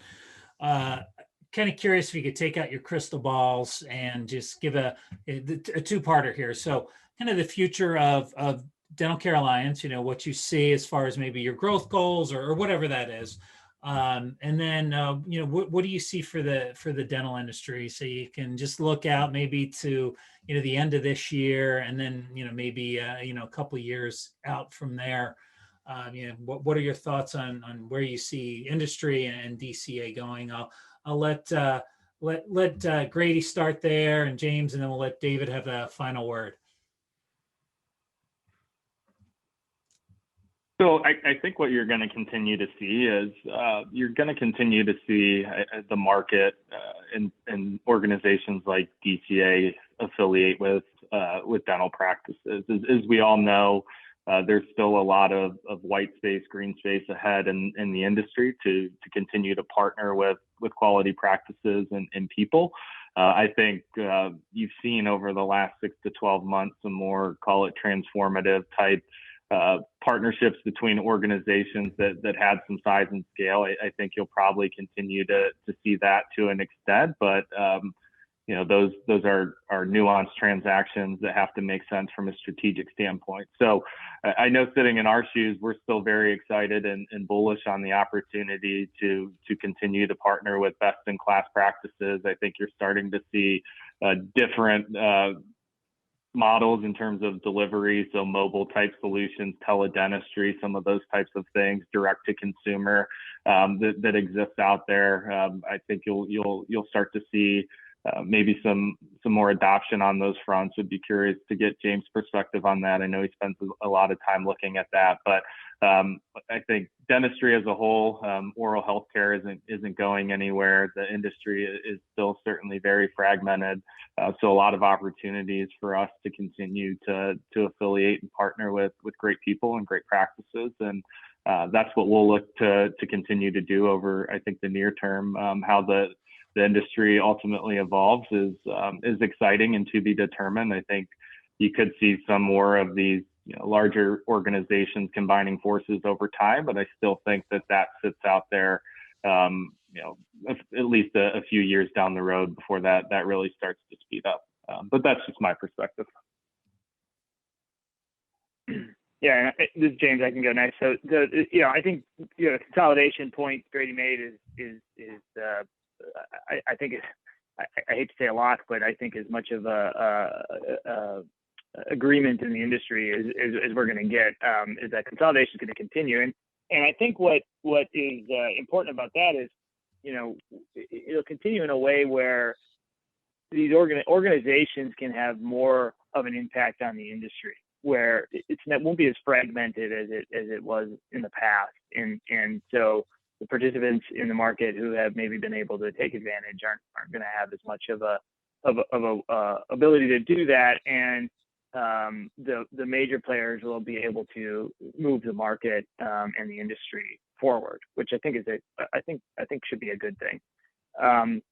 kind of curious if you could take out your crystal balls and just give a two-parter here. So kind of the future of Dental Care Alliance, what you see as far as maybe your growth goals or whatever that is. And then, what do you see for the dental industry? So you can just look out maybe to, the end of this year, and then, maybe, a couple of years out from there. What are your thoughts on where you see industry and DCA going? I'll let Grady start there, and James, and then we'll let David have the final word. So I think what you're going to continue to see is the market and organizations like DCA affiliate with dental practices. As we all know, there's still a lot of white space, green space ahead in the industry to continue to partner with quality practices and people. I think you've seen over the last 6 to 12 months some more, call it transformative type partnerships between organizations that had some size and scale. I think you'll probably continue to see that to an extent, but those are nuanced transactions that have to make sense from a strategic standpoint. So I know, sitting in our shoes, we're still very excited and bullish on the opportunity to continue to partner with best in class practices. I think you're starting to see different models in terms of delivery, so mobile type solutions, teledentistry, some of those types of things, direct to consumer that exists out there. I think you'll start to see maybe some more adoption on those fronts. Would be curious to get James' perspective on that. I know he spends a lot of time looking at that, but I think dentistry as a whole, oral health care isn't going anywhere. The industry is still certainly very fragmented. So a lot of opportunities for us to continue to affiliate and partner with great people and great practices. And that's what we'll look to continue to do over, I think, the near term. How the industry ultimately evolves is exciting and to be determined. I think you could see some more of these larger organizations combining forces over time, but I still think that sits out there, at least a few years down the road before that really starts to speed up. But that's just my perspective. Yeah, and this is James. I can go next. So I think the consolidation point Grady made is I think I hate to say a lot, but I think as much of a agreement in the industry as we're going to get is that consolidation is going to continue. And I think what is important about that is, it'll continue in a way where these organizations can have more of an impact on the industry, where it won't be as fragmented as it was in the past. And so the participants in the market who have maybe been able to take advantage aren't going to have as much of a ability to do that. And the major players will be able to move the market and the industry forward, which I think should be a good thing. In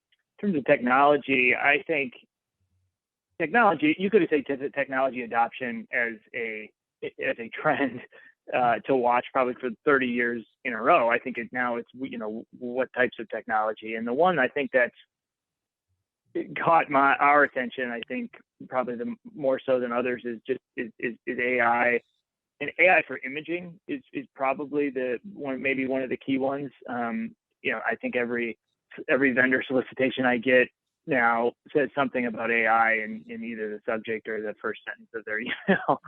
terms of technology, I think you could say technology adoption as a trend to watch probably for 30 years in a row. I think now it's what types of technology, and the one I think that's caught our attention, I think probably the more so than others, is AI. And AI for imaging is probably maybe one of the key ones. I think every vendor solicitation I get now says something about AI in either the subject or the first sentence of their email.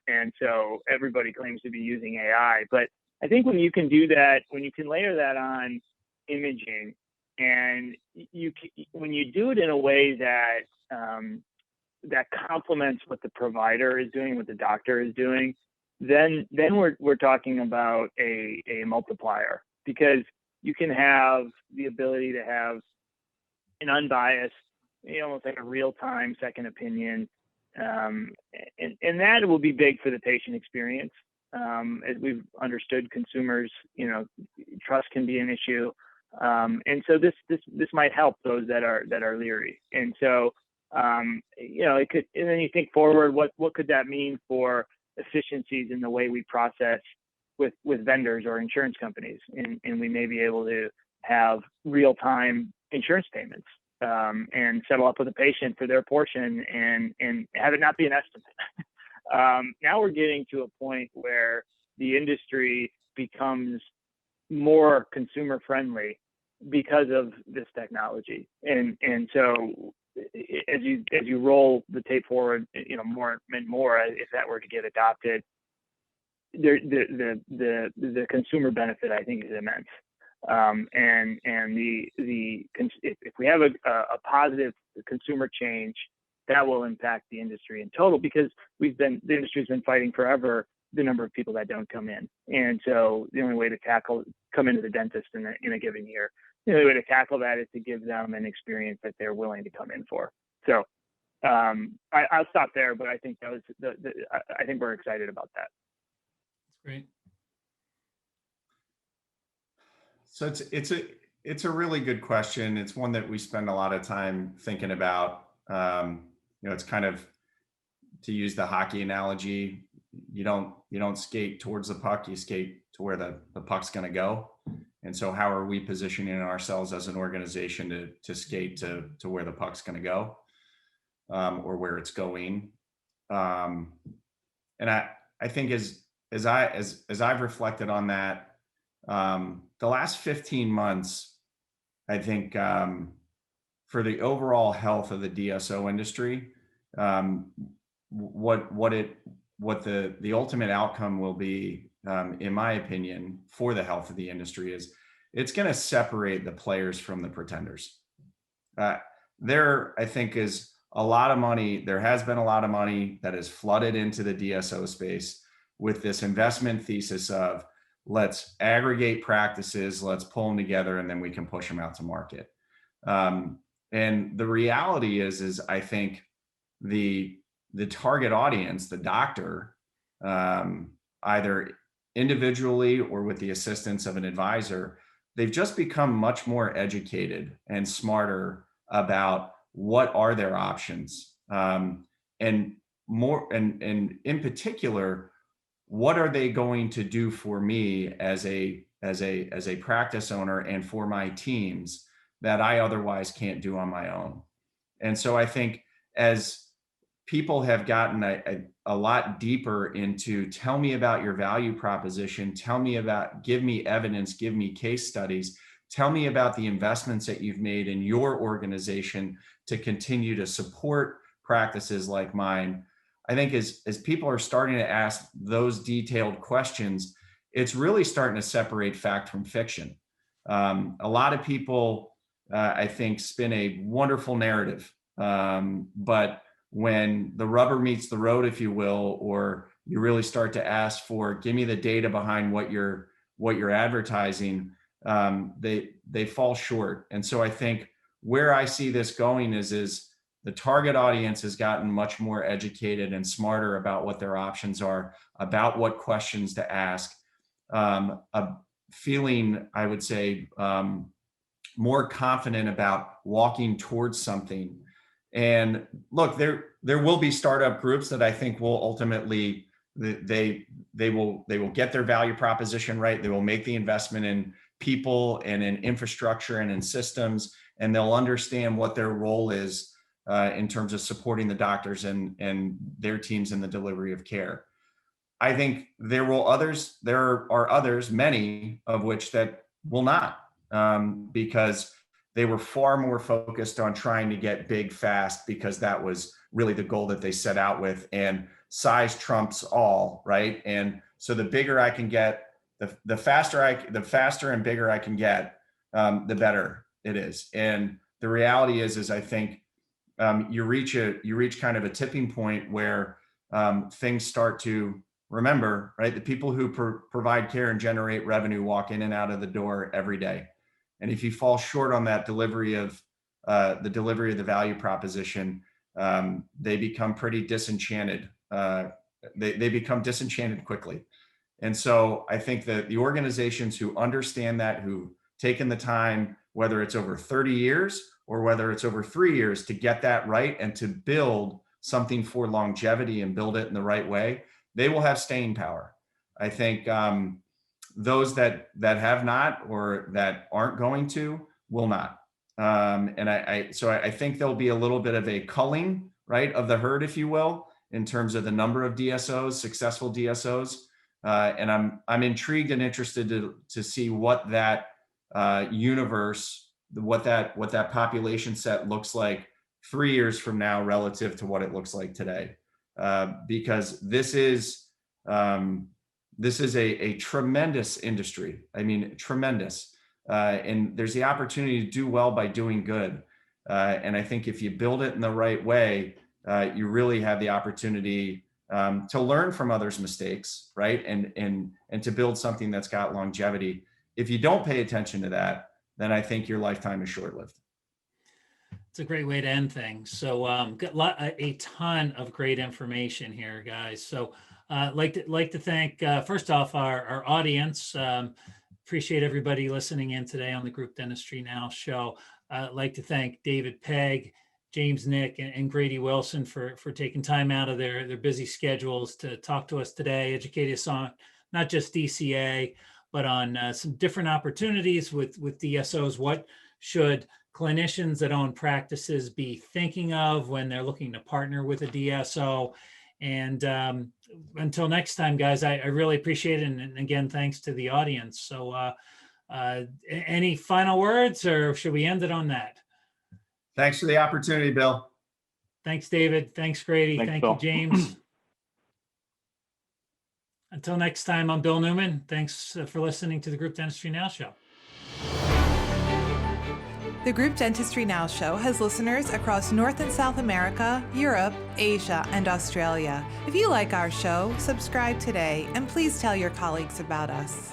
And so everybody claims to be using AI. But I think when you can do that, when you can layer that on imaging, and when you do it in a way that that complements what the provider is doing, what the doctor is doing, then we're talking about a multiplier, because you can have the ability to have an unbiased, almost like a real-time second opinion, and that will be big for the patient experience. As we've understood, consumers, trust can be an issue, and so this might help those that are leery. And so it could. And then you think forward, what could that mean for efficiencies in the way we process with vendors or insurance companies, and we may be able to have real-time insurance payments and settle up with a patient for their portion and have it not be an estimate. Now we're getting to a point where the industry becomes more consumer friendly because of this technology. And so as you roll the tape forward, more and more, if that were to get adopted, the consumer benefit, I think, is immense. And if we have a positive consumer change, that will impact the industry in total, because the industry's been fighting forever the number of people that don't come in. And so the only way to come into the dentist in a given year, the only way to tackle that is to give them an experience that they're willing to come in for. So I'll stop there, but I think I think we're excited about that. Great. So it's a really good question. It's one that we spend a lot of time thinking about. It's kind of, to use the hockey analogy, you don't skate towards the puck, you skate to where the puck's going to go. And so how are we positioning ourselves as an organization to skate to where the puck's going to go, or where it's going? And I think as I've reflected on that, the last 15 months, I think for the overall health of the DSO industry, what the ultimate outcome will be, in my opinion, for the health of the industry, is it's going to separate the players from the pretenders. There, I think, is a lot of money. There has been a lot of money that has flooded into the DSO space with this investment thesis of, let's aggregate practices, let's pull them together, and then we can push them out to market. And the reality is I think the target audience, the doctor, either individually or with the assistance of an advisor, they've just become much more educated and smarter about what are their options, and in particular, what are they going to do for me as a practice owner and for my teams that I otherwise can't do on my own. And so I think as people have gotten a lot deeper into, tell me about your value proposition, give me evidence, give me case studies, tell me about the investments that you've made in your organization to continue to support practices like mine. I think as people are starting to ask those detailed questions, it's really starting to separate fact from fiction. A lot of people, I think, spin a wonderful narrative, but when the rubber meets the road, if you will, or you really start to ask for, give me the data behind what you're advertising, they fall short. And so I think where I see this going is the target audience has gotten much more educated and smarter about what their options are, about what questions to ask, feeling, I would say, more confident about walking towards something. And look, there will be startup groups that I think will ultimately, they will get their value proposition right. They will make the investment in people and in infrastructure and in systems, and they'll understand what their role is in terms of supporting the doctors and their teams in the delivery of care. I think there are others, many of which that will not, because they were far more focused on trying to get big fast, because that was really the goal that they set out with, and size trumps all, right? And so the bigger I can get, the faster and bigger I can get, the better it is. And the reality is I think you reach kind of a tipping point where things start to, remember, right? The people who provide care and generate revenue walk in and out of the door every day. And if you fall short on that delivery of the value proposition, they become pretty disenchanted. They become disenchanted quickly. And so I think that the organizations who understand that, who've taken the time, whether it's over 30 years or whether it's over 3 years, to get that right and to build something for longevity and build it in the right way, they will have staying power. I think those that have not, or that aren't going to, will not. And I think there'll be a little bit of a culling, right, of the herd, if you will, in terms of the number of DSOs, successful DSOs. And I'm intrigued and interested to see what that universe, what that population set looks like 3 years from now relative to what it looks like today. Because this is a tremendous industry. I mean, tremendous. And there's the opportunity to do well by doing good. And I think if you build it in the right way, you really have the opportunity to learn from others' mistakes, right? And to build something that's got longevity. If you don't pay attention to that, then I think your lifetime is short-lived. It's a great way to end things. So got a ton of great information here, guys. So like to thank, first off, our audience. Appreciate everybody listening in today on the Group Dentistry Now show. Like to thank David Pegg, James Nick, and Grady Wilson for taking time out of their busy schedules to talk to us today, educate us on not just DCA, but on some different opportunities with DSOs. What should clinicians that own practices be thinking of when they're looking to partner with a DSO? And until next time, guys, I really appreciate it. And again, thanks to the audience. So any final words, or should we end it on that? Thanks for the opportunity, Bill. Thanks, David. Thanks, Grady. Thank you, James. Until next time, I'm Bill Newman. Thanks for listening to the Group Dentistry Now show. The Group Dentistry Now show has listeners across North and South America, Europe, Asia, and Australia. If you like our show, subscribe today, and please tell your colleagues about us.